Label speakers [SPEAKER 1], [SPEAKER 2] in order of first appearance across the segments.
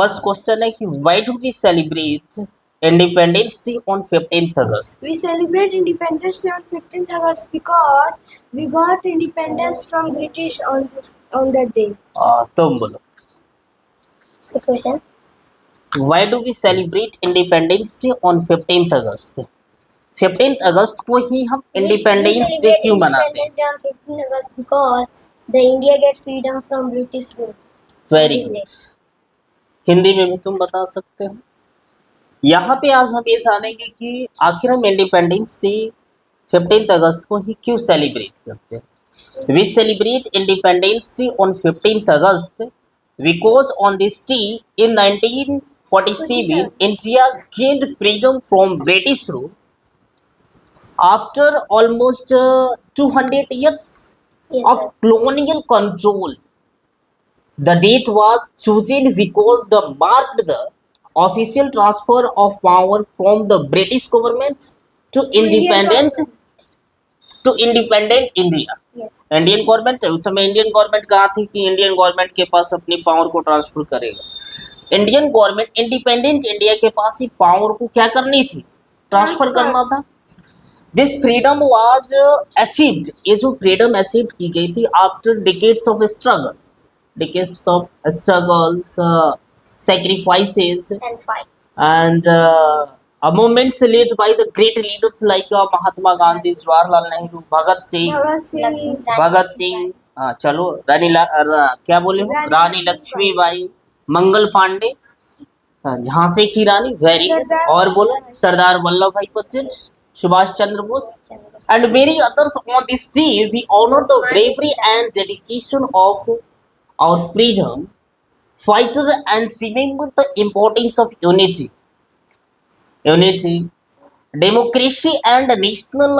[SPEAKER 1] First question है कि why do we celebrate Independence Day on 15th August?
[SPEAKER 2] We celebrate Independence Day on 15th August because we got independence from British on that day.
[SPEAKER 1] तुम बोलो,
[SPEAKER 2] The question?
[SPEAKER 1] Why do we celebrate Independence Day on 15th August? 15th अगस्त को ही हम independence day क्यों मनाते हैं?
[SPEAKER 2] Independence Day on 15th August because the India gets freedom from British rule.
[SPEAKER 1] Very good. Hindi में भी तुम बता सकते हो। यहाँ पे आज हम ये जानेंगे कि आखिर हम इंडिपेंडेंस डे 15th अगस्त को ही क्यों सेलिब्रेट करते हैं। We celebrate Independence Day on 15th August because on this day in 1947 India gained freedom from British rule after almost 200 years of colonial control. The date was chosen because the marked the official transfer of power from the British government to independent India.
[SPEAKER 2] Yes.
[SPEAKER 1] Indian government, उस समय Indian government कहा थी कि Indian government के पास अपनी power को transfer करेगा। Indian government independent India के पास ही पावर को क्या करनी थी, ट्रांसफर करना था। दिस फ्रीडम वाज अचीव्ड, ये जो फ्रीडम अचीव की गई थी after decades of struggle, decades of struggles, sacrifices,
[SPEAKER 2] And fight.
[SPEAKER 1] and movements led by the great leaders like Mahatma Gandhi, Jawaharlal Nehru, Bhagat Singh, चलो क्या बोले हो, रानी लक्ष्मीबाई, मंगल पांडे, झांसी की रानी, वेरी, और बोलो सरदार वल्लभ भाई Patel, Subhash Chandra Bose, and many others. On this day we honor the bravery and dedication of our freedom fighter and remember the importance of unity, democracy and national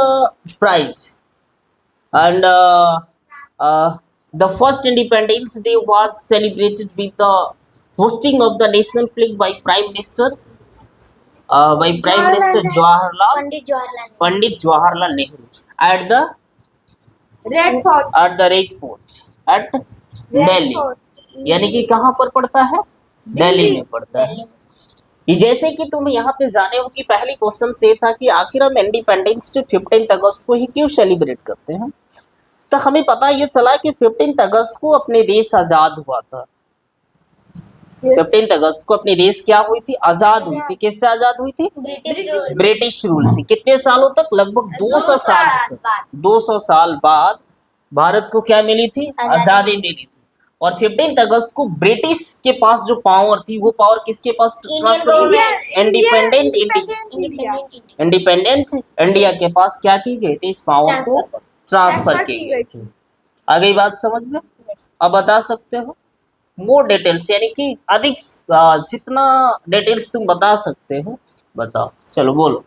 [SPEAKER 1] pride. And the first Independence Day was celebrated with the hosting of the national flag by Prime Minister Pandit Jawaharlal Nehru at the
[SPEAKER 2] Red Fort.
[SPEAKER 1] Red Fort at Delhi, यानी कि कहाँ पर पड़ता है, दिल्ली में पड़ता है। ये जैसे कि तुम यहाँ पे जाने हो कि पहली क्वेश्चन से था कि आखिर हम इंडिपेंडेंस डे 15th अगस्त को ही क्यों सेलिब्रेट करते हैं, तो हमें पता ये चला कि 15th अगस्त को अपने देश आजाद हुआ था। 15th अगस्त को अपने देश क्या हुई थी, आजाद हुई थी। किससे आजाद हुई थी, ब्रिटिश रूल से। कितने सालों तक, लगभग 200 साल बाद भारत को क्या मिली थी, आजादी मिली थी। और 15th अगस्त को ब्रिटिश के पास जो पावर थी वो पावर किसके पास ट्रांसफर की, इंडिपेंडेंट इंडिया के पास क्या की गई थी, इस पावर को ट्रांसफर की गई थी। आ गई बात समझ में? अब बता सकते हो मोर डिटेल्स, यानी कि अधिक जितना डिटेल्स तुम बता सकते हो बताओ। चलो बोलो,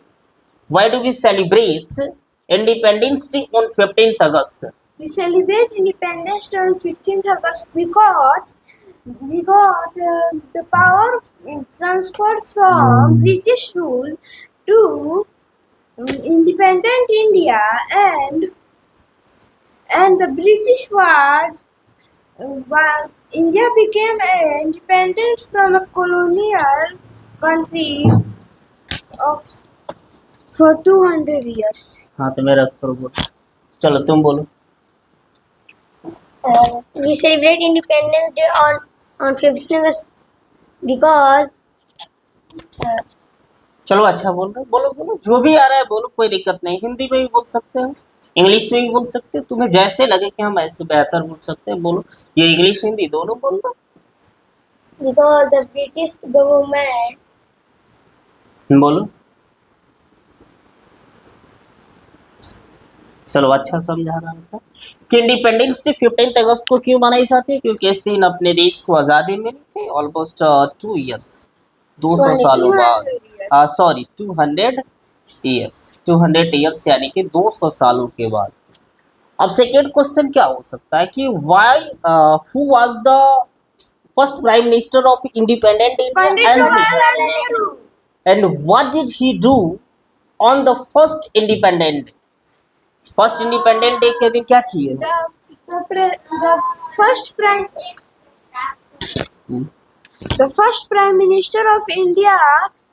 [SPEAKER 1] why do we celebrate Independence Day on 15th August?
[SPEAKER 2] We celebrate Independence Day on 15th August because we got the power transferred from British rule to independent India, and the British was India became independent from a colonial country of for 200 years.
[SPEAKER 1] हाँ तो मेरा बोलो, चलो तुम बोलो।
[SPEAKER 2] We celebrate Independence Day on 15th August because
[SPEAKER 1] चलो अच्छा बोल रहे, बोलो बोलो, जो भी आ रहा है बोलो, कोई दिक्कत नहीं। हिंदी में भी बोल सकते हो, इंग्लिश में भी बोल सकते हो, तुम्हें जैसे लगे कि हम ऐसे बेहतर बोल सकते हैं बोलो। ये इंग्लिश हिंदी दोनों बोल दो।
[SPEAKER 2] because the British government
[SPEAKER 1] बोलो, चलो अच्छा समझा रहा था कि इंडिपेंडेंस डे 15th अगस्त को क्यों मनाई जाती है, क्योंकि इस दिन अपने देश को आज़ादी मिली थी ऑलमोस्ट 2 years, 200 सालों बाद, 200 years यानी कि 200 सालों के बाद। अब सेकेंड क्वेश्चन क्या हो सकता है कि why who was the first prime minister of independent India and what did he do on the first independent day? First independent day के दिन क्या किए?
[SPEAKER 2] the first prime The first Prime Minister of India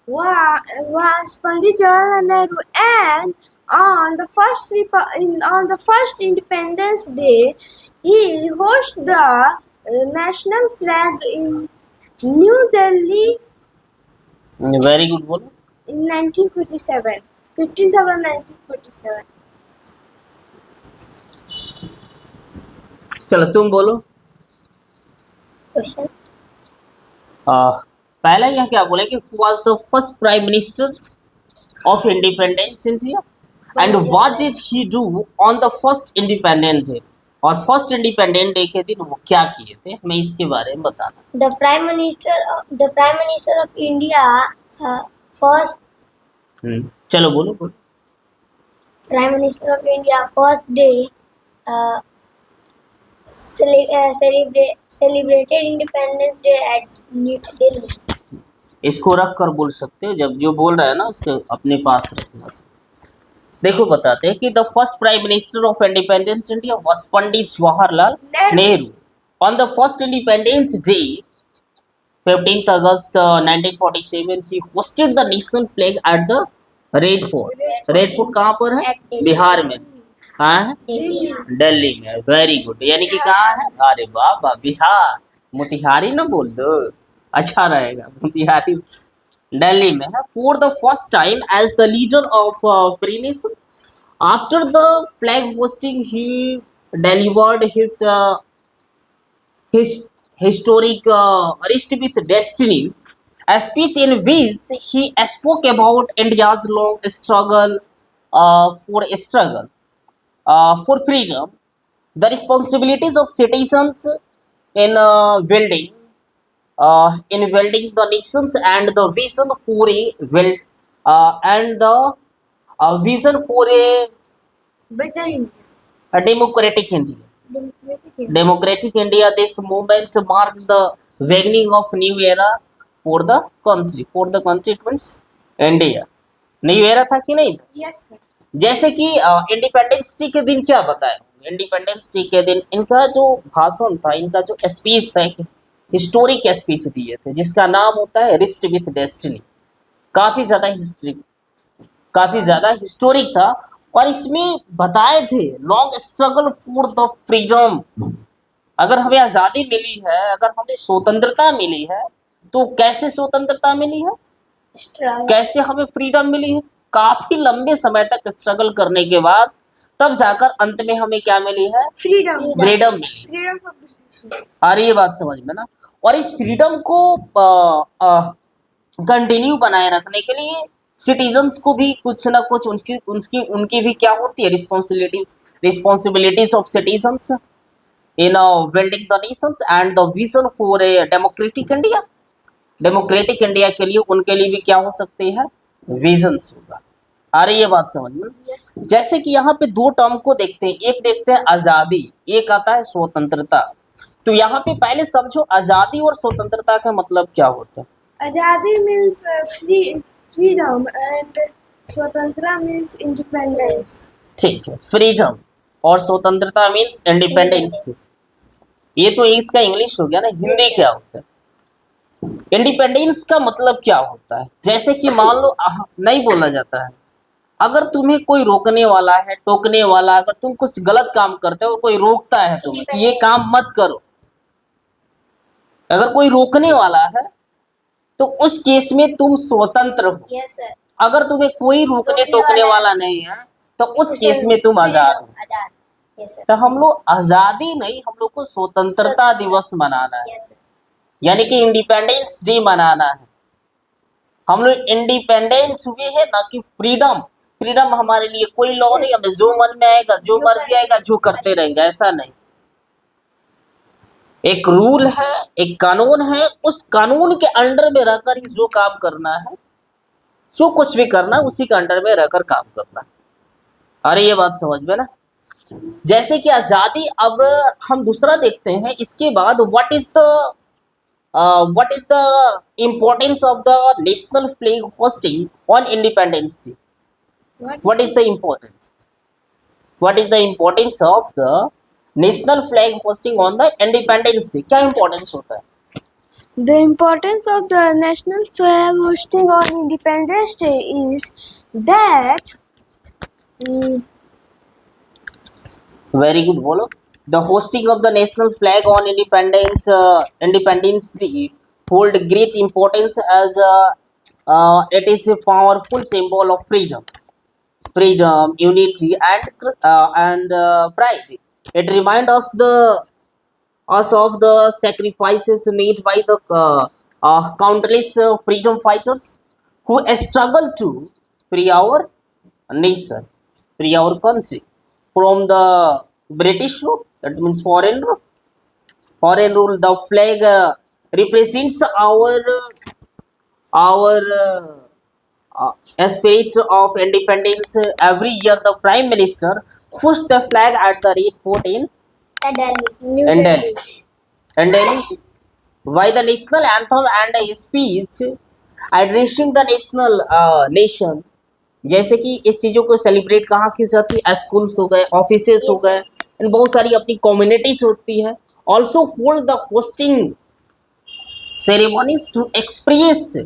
[SPEAKER 2] was Pandit Jawaharlal Nehru, and on the first Independence Day, he hosts the national flag in New Delhi
[SPEAKER 1] very good बोलो.
[SPEAKER 2] in 1947, 15th of 1947.
[SPEAKER 1] चलो तुम बोलो.
[SPEAKER 2] Question.
[SPEAKER 1] पहला यह क्या बोले कि was the first prime minister of independence India and what did he do on the first independent day. और फर्स्ट इंडिपेंडेंट डे के दिन वो क्या किए थे हमें इसके बारे में बताना.
[SPEAKER 3] The Prime Minister of India, first
[SPEAKER 1] चलो बोलो बोलो.
[SPEAKER 3] Prime Minister of India first day celebrated Independence Day at New Delhi.
[SPEAKER 1] इसको रख कर बोल सकते हो. जब जो बोल रहा है ना उसको अपने पास रखना. देखो बताते हैं कि the first prime minister of independence India was Pandit Jawaharlal Nehru. On the first independence day 15th August 1947 he hosted the national flag at the red fort. Red fort कहाँ पर है? बिहार में. कहाँ है? दिल्ली में. Very good. यानी कि कहाँ है? अरे वाह वाह, बिहार. मोतिहारी ना बोल दो, अच्छा रहेगा. मोतिहारी दिल्ली में है. For the first time as the leader of free nation after the flag hoisting he delivered his historic Rest with Destiny, a speech in which he spoke about India's long struggle for freedom, the responsibilities of citizens in building the nations, and the vision for
[SPEAKER 2] Better India.
[SPEAKER 1] a democratic India.
[SPEAKER 2] Democratic India.
[SPEAKER 1] Democratic India. This movement marked the beginning of new era for the country. For the country it means India. New era था कि नहीं था?
[SPEAKER 2] Yes, sir.
[SPEAKER 1] जैसे कि independence day के दिन क्या बताया. इंडिपेंडेंस डे के दिन इनका जो भाषण था, इनका जो स्पीच था, हिस्टोरिक स्पीच दिए थे जिसका नाम होता है रिस्ट विथ डेस्टिनी. काफी ज्यादा हिस्टोरिक था. और इसमें बताए थे long struggle for the freedom. अगर हमें आज़ादी मिली है, अगर हमें स्वतंत्रता मिली है, तो कैसे स्वतंत्रता मिली है, कैसे हमें फ्रीडम मिली है? काफी लंबे समय तक स्ट्रगल करने के बाद तब जाकर अंत में हमें क्या मिली है?
[SPEAKER 2] Freedom.
[SPEAKER 1] फ्रीडम मिली.
[SPEAKER 2] Freedom for decision.
[SPEAKER 1] आ रही है बात समझ में ना. और इस फ्रीडम को कंटिन्यू बनाए रखने के लिए सिटीजन्स को भी कुछ ना कुछ उनकी भी क्या होती है? Responsibilities of citizens in building the Nations and the vision for a democratic India. Democratic India के लिए उनके लिए भी क्या हो सकते हैं? विजन्स होगा. आ रही है बात समझ में? जैसे कि यहाँ पे दो टर्म को देखते हैं. एक देखते हैं आजादी, एक आता है स्वतंत्रता. तो यहाँ पे पहले समझो आजादी और स्वतंत्रता का मतलब क्या होता है.
[SPEAKER 2] Azadi means freedom and Swatantra means independence.
[SPEAKER 1] ठीक है. फ्रीडम और स्वतंत्रता मीन्स इंडिपेंडेंस. ये तो इसका इंग्लिश हो गया ना. हिंदी क्या होता है? इंडिपेंडेंस का मतलब क्या होता है? जैसे कि मान लो नहीं बोला जाता है, अगर तुम्हें कोई रोकने वाला है, टोकने वाला, अगर तुम कुछ गलत काम करते हो, कोई रोकता है तुम्हें कि ये काम मत करो, अगर कोई रोकने वाला है तो उस केस में तुम स्वतंत्र हो.
[SPEAKER 3] Yes, sir.
[SPEAKER 1] अगर तुम्हें कोई रोकने टोकने वाला नहीं है तो उस केस में तुम आजाद हो.
[SPEAKER 3] आजाद. Yes, sir.
[SPEAKER 1] तो हम लोग आजादी नहीं, हम लोग को स्वतंत्रता दिवस मनाना है.
[SPEAKER 3] Yes, sir.
[SPEAKER 1] यानी कि इंडिपेंडेंस डे मनाना है. हम लोग इंडिपेंडेंस हुए हैं, ना कि फ्रीडम. फ्रीडम हमारे लिए कोई लॉ नहीं, हमें जो मन में आएगा, जो मर्जी आएगा, जो करते रहेंगे, ऐसा नहीं. एक रूल है, एक कानून है, उस कानून के अंडर में रहकर ही जो काम करना है, जो कुछ भी करना है, उसी के अंडर में रहकर काम करना है. अरे ये बात समझ में ना. जैसे कि आजादी. अब हम दूसरा देखते हैं इसके बाद. What is the importance of the national flag hosting on independence day. What is the importance? What is the importance of the national flag hosting on the Independence Day? क्या importance होता है?
[SPEAKER 2] The importance of the national flag hosting on Independence Day is that
[SPEAKER 1] Very good, बोलो. The hosting of the national flag on Independence Day hold great importance as it is a powerful symbol of freedom, unity, and pride. It reminds us of the sacrifices made by the countless freedom fighters who struggle to free our nation, free our country from the British rule. That means foreign rule. The flag represents our spirit of independence. Every year, the Prime Minister pushed the flag at the rate 14
[SPEAKER 3] At Delhi. New
[SPEAKER 1] in
[SPEAKER 3] Delhi.
[SPEAKER 1] Delhi. And Delhi, by the national anthem and a speech addressing the national nation. जैसे कि इस चीज़ों को celebrate कहाँ की जाती है, schools हो गए, ऑफिसेस हो
[SPEAKER 3] Yes,
[SPEAKER 1] गए, एंड बहुत सारी अपनी कम्युनिटीज होती है. Also hold the hoisting ceremonies to express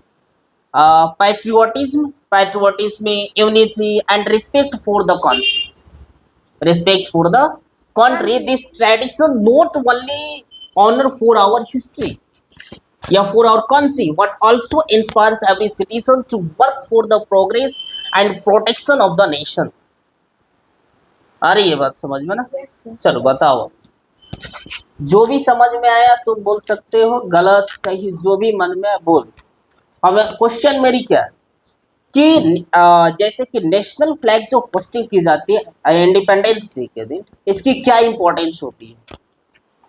[SPEAKER 1] patriotism, unity, and respect for the country. This tradition not only honor for our history, yeah, for our country, but also inspires every citizen to work for the progress and protection of the nation. आ रही है बात समझ में ना?
[SPEAKER 3] Yes, sir.
[SPEAKER 1] चलो बताओ, जो भी समझ में आया तो बोल सकते हो, गलत सही जो भी मन में बोल. हमें क्वेश्चन मेरी क्या है कि जैसे कि नेशनल फ्लैग जो होस्टिंग की जाती है इंडिपेंडेंस डे के दिन, इसकी क्या इंपॉर्टेंस होती है,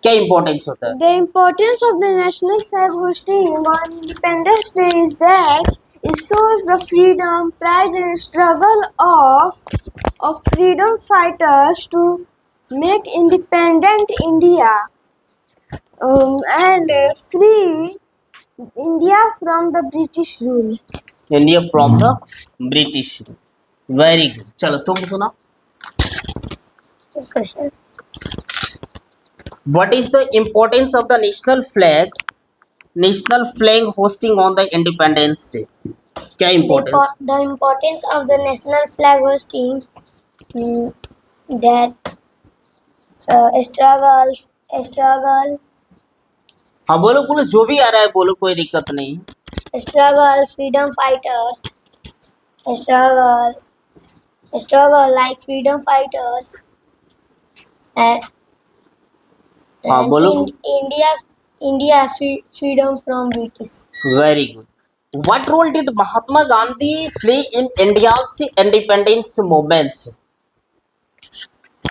[SPEAKER 1] क्या इंपॉर्टेंस होता है?
[SPEAKER 2] the importance of the national flag hosting on Independence Day is that it shows the freedom, pride, and struggle of freedom fighters to make independent India and free India from the British rule.
[SPEAKER 1] India from the British. Very good. चलो तुम सुना.
[SPEAKER 3] Question.
[SPEAKER 1] What is the importance of the national flag hosting on the Independence Day? क्या importance?
[SPEAKER 3] The importance of the national flag hosting that struggle,
[SPEAKER 1] हाँ बोलो बोलो, जो भी आ रहा है बोलो, कोई दिक्कत नहीं.
[SPEAKER 3] freedom fighters, struggle like freedom fighters, and,
[SPEAKER 1] हाँ
[SPEAKER 3] and
[SPEAKER 1] बोलो.
[SPEAKER 3] India freedom from British.
[SPEAKER 1] Very good. What role did Mahatma Gandhi play in India's independence movement?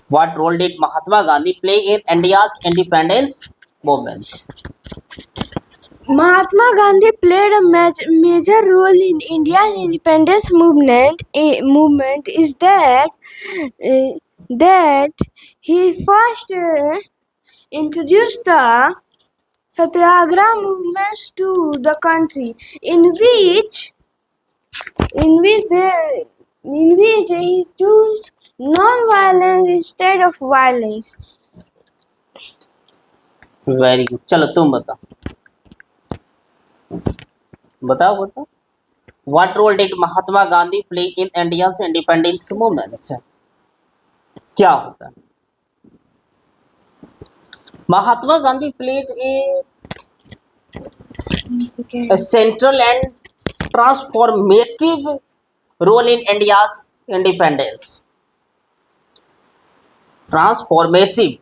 [SPEAKER 1] What role did Mahatma Gandhi play in India's independence movement?
[SPEAKER 2] Mahatma Gandhi played a major role in India's independence movement. Is that he first introduced the Satyagraha movements to the country, in which he chose non-violence instead of violence.
[SPEAKER 1] Very good. चलो तुम बताओ. बताओ. What role did Mahatma Gandhi play in India's independence movement? क्या होता है? Mahatma Gandhi played a central and transformative role in India's independence. Transformative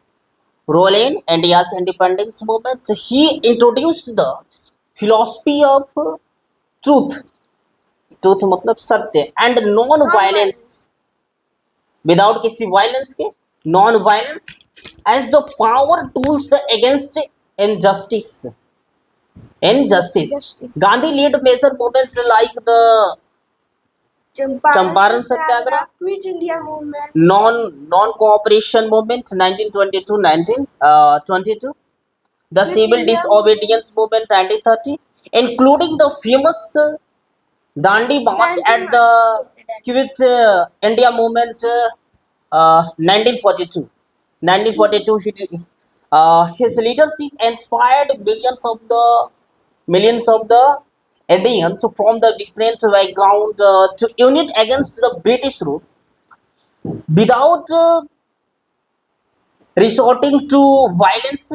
[SPEAKER 1] role in India's independence movement. He introduced the philosophy of truth. Truth मतलब सत्य, and non violence, without किसी violence के, non violence as the power tools against injustice. Gandhi lead major movement like the Champaran Satyagraha,
[SPEAKER 2] Quit India movement,
[SPEAKER 1] non cooperation movement 1922, the civil
[SPEAKER 2] India
[SPEAKER 1] disobedience movement 1930, including the famous Dandi March
[SPEAKER 2] Dandi
[SPEAKER 1] at the Quit India movement 1942. His leadership inspired millions of the millions of the Indians from the different background to unite against the British rule without resorting to violence.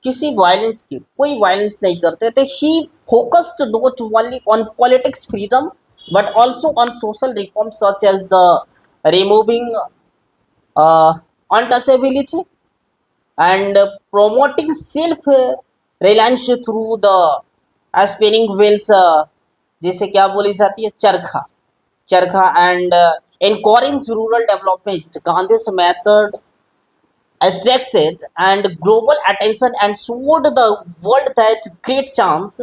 [SPEAKER 1] किसी violence की कोई violence नहीं करते थे. He focused not only on politics freedom but also on social reform such as the removing untouchability and promoting self reliance through the spinning wheels, जैसे क्या बोली जाती है, चरखा चरखा and encourage rural development. Gandhi's method attracted and global attention and showed the world that great charms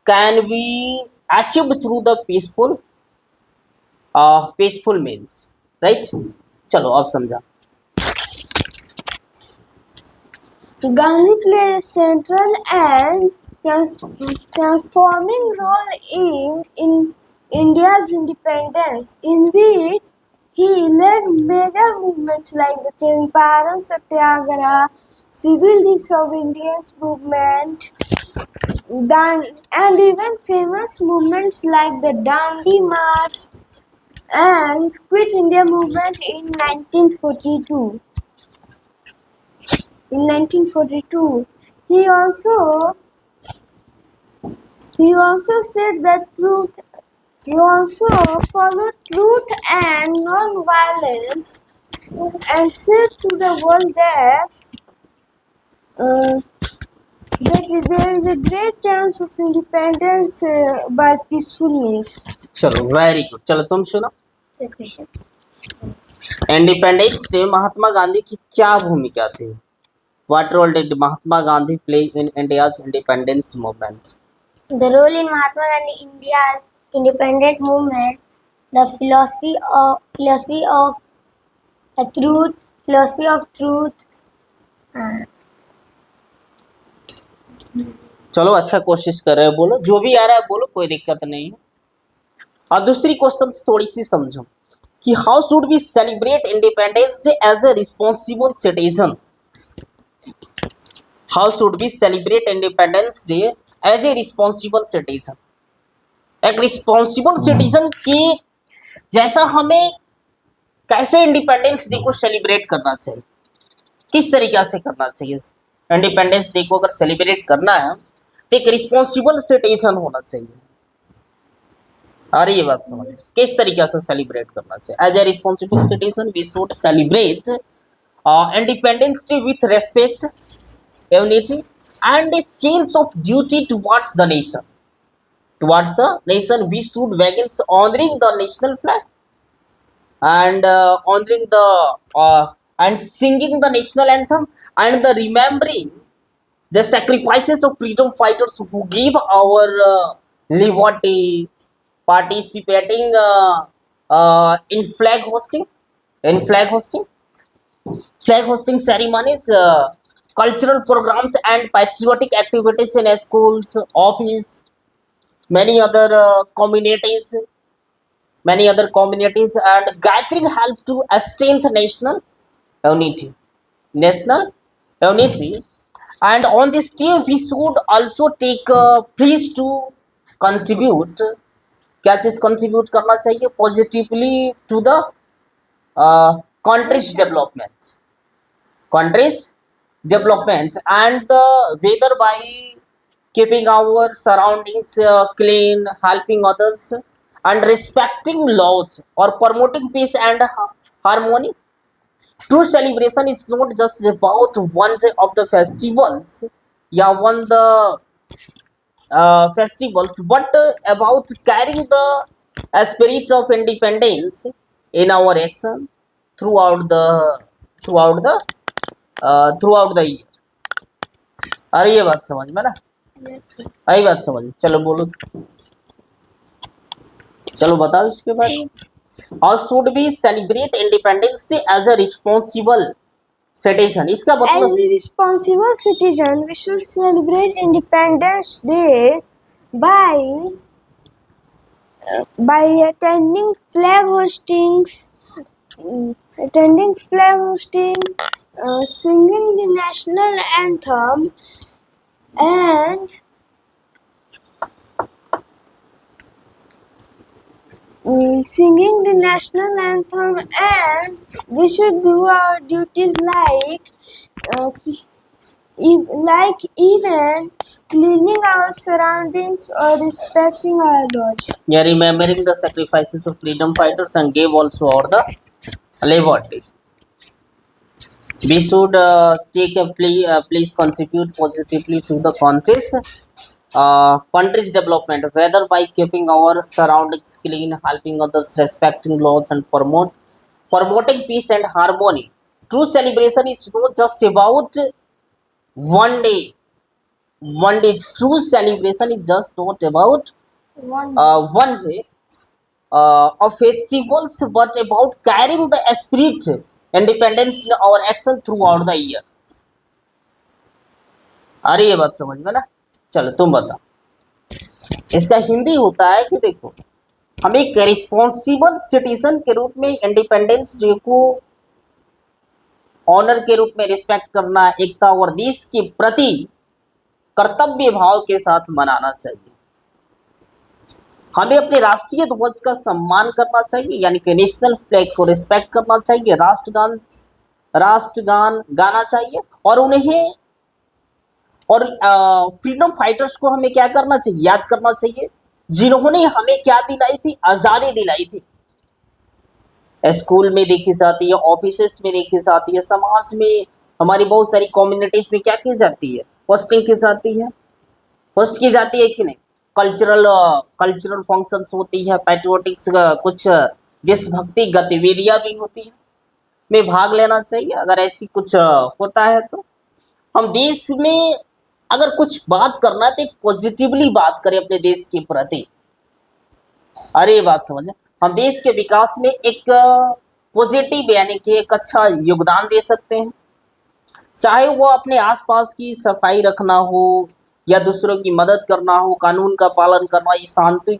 [SPEAKER 1] can be achieved through the peaceful means, right? चलो अब समझा.
[SPEAKER 2] Gandhi played a central and transforming role in India's independence, in which he led major movements like the Champaran Satyagraha, Civil Disobedience Movement, and even famous movements like the Dandi March and Quit India movement in 1942. In 1942, he also said that truth. He also followed truth and non-violence, and said to the world that there is a great chance of independence by peaceful means.
[SPEAKER 1] चलो very good. चलो तुम सुनो.
[SPEAKER 3] The question.
[SPEAKER 1] Independence day Mahatma Gandhi की क्या भूमिका थी? What role did Mahatma Gandhi play in India's independence movement?
[SPEAKER 3] The role in Mahatma Gandhi India's independent movement, the philosophy of truth.
[SPEAKER 1] चलो अच्छा कोशिश कर रहे हो, बोलो जो भी आ रहा है बोलो, कोई दिक्कत नहीं है. और दूसरी क्वेश्चन थोड़ी सी समझो कि how should we celebrate Independence Day as a responsible citizen. How should we celebrate Independence Day as a responsible citizen. एक रिस्पॉन्सिबल सिटीजन की जैसा हमें कैसे इंडिपेंडेंस डे को सेलिब्रेट करना चाहिए, किस तरीके से करना चाहिए. इंडिपेंडेंस डे को अगर सेलिब्रेट करना है तो एक रिस्पॉन्सिबल सिटीजन होना चाहिए. अरे ये बात समझ, किस तरीके से सेलिब्रेट करना चाहिए. As a responsible citizen we should celebrate Independence Day with respect, unity and a sense of duty towards the nation. Towards the nation, we should begin honoring the national flag and honoring the and singing the national anthem and the remembering the sacrifices of freedom fighters who gave our liberty, participating in flag hosting ceremonies, cultural programs and patriotic activities in schools, office, many other communities, and gathering help to strengthen national unity. And on this day we should also take please to contribute. क्या चीज contribute करना चाहिए positively to the country's development and the weather by keeping our surroundings clean, helping others, and respecting laws or promoting peace and harmony. True celebration is not just about one day of the festivals, but about carrying the spirit of independence in our action throughout the year. अरे ये बात समझ में ना, आई बात समझ. चलो बोलो, चलो बताओ इसके बाद. How should we celebrate Independence Day as a responsible citizen. इसका
[SPEAKER 2] As
[SPEAKER 1] मतलब
[SPEAKER 2] a responsible citizen, we should celebrate Independence Day by attending flag hostings, singing the national anthem, and singing the national anthem, and we should do our duties like even cleaning our surroundings or respecting our laws.
[SPEAKER 1] Yeah, remembering the sacrifices of freedom fighters and gave also or the liberty. We should take a please contribute positively to the country's development, whether by keeping our surroundings clean, helping others, respecting laws, and promoting peace and harmony. True celebration is not just about one day. One day, true celebration is just not about one day of festivals, but about carrying the spirit, independence in our action throughout the year. अरे ये बात समझ में ना। चलो तुम बताओ। इसका हिंदी होता है कि देखो, हम एक रिस्पॉन्सिबल सिटीजन के रूप में इंडिपेंडेंस डे को ऑनर के रूप में रिस्पेक्ट करना, एकता और देश के प्रति कर्तव्य भाव के साथ मनाना चाहिए। हमें अपने राष्ट्रीय ध्वज का सम्मान करना चाहिए, यानी कि नेशनल फ्लैग को रिस्पेक्ट करना चाहिए, राष्ट्रगान गाना चाहिए, और उन्हें और फ्रीडम फाइटर्स को हमें क्या करना चाहिए, याद करना चाहिए, जिन्होंने हमें क्या दिलाई थी, आजादी दिलाई थी। स्कूल में देखी जाती है, ऑफिसेस में देखी जाती है, समाज में हमारी बहुत सारी कम्युनिटीज में क्या की जाती है, पोस्टिंग की जाती है, पोस्ट की जाती है कि नहीं। कल्चरल फंक्शंस होती है, पैट्रियोटिक्स कुछ देशभक्ति गतिविधियां भी होती है, में भाग लेना चाहिए। अगर ऐसी कुछ होता है तो हम देश में अगर कुछ बात करना है तो एक पॉजिटिवली बात करें अपने देश के प्रति। अरे ये बात समझे, हम देश के विकास में एक पॉजिटिव यानी कि एक अच्छा योगदान दे सकते हैं, चाहे वो अपने आसपास की सफाई रखना हो या दूसरों की मदद करना हो, कानून का पालन करना, ये शांति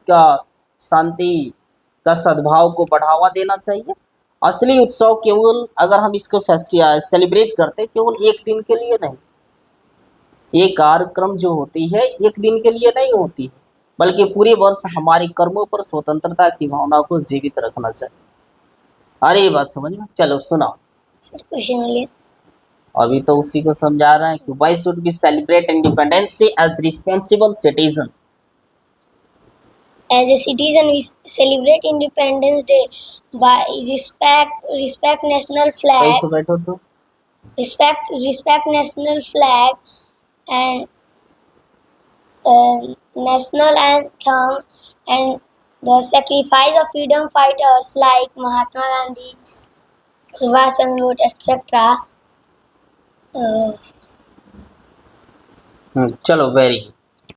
[SPEAKER 1] का सद्भाव को बढ़ावा देना चाहिए। असली उत्सव केवल अगर हम इसको सेलिब्रेट करते केवल एक दिन के लिए नहीं, ये कार्यक्रम जो होती है एक दिन के लिए नहीं होती है, बल्कि पूरे वर्ष हमारे कर्मों पर स्वतंत्रता की भावना को जीवित रखना चाहिए। अरे ये बात समझ में। चलो सुनाओ।
[SPEAKER 3] क्वेश्चन
[SPEAKER 1] अभी तो उसी को समझा रहे हैं कि why should be celebrate Independence Day as responsible citizen.
[SPEAKER 3] As a citizen, we celebrate Independence Day by respect national flag,
[SPEAKER 1] कैसे बैठो तो
[SPEAKER 3] respect national flag and national anthem and the sacrifice of freedom fighters like Mahatma Gandhi, Subhash Chandra Bose, etc.
[SPEAKER 1] चलो very good.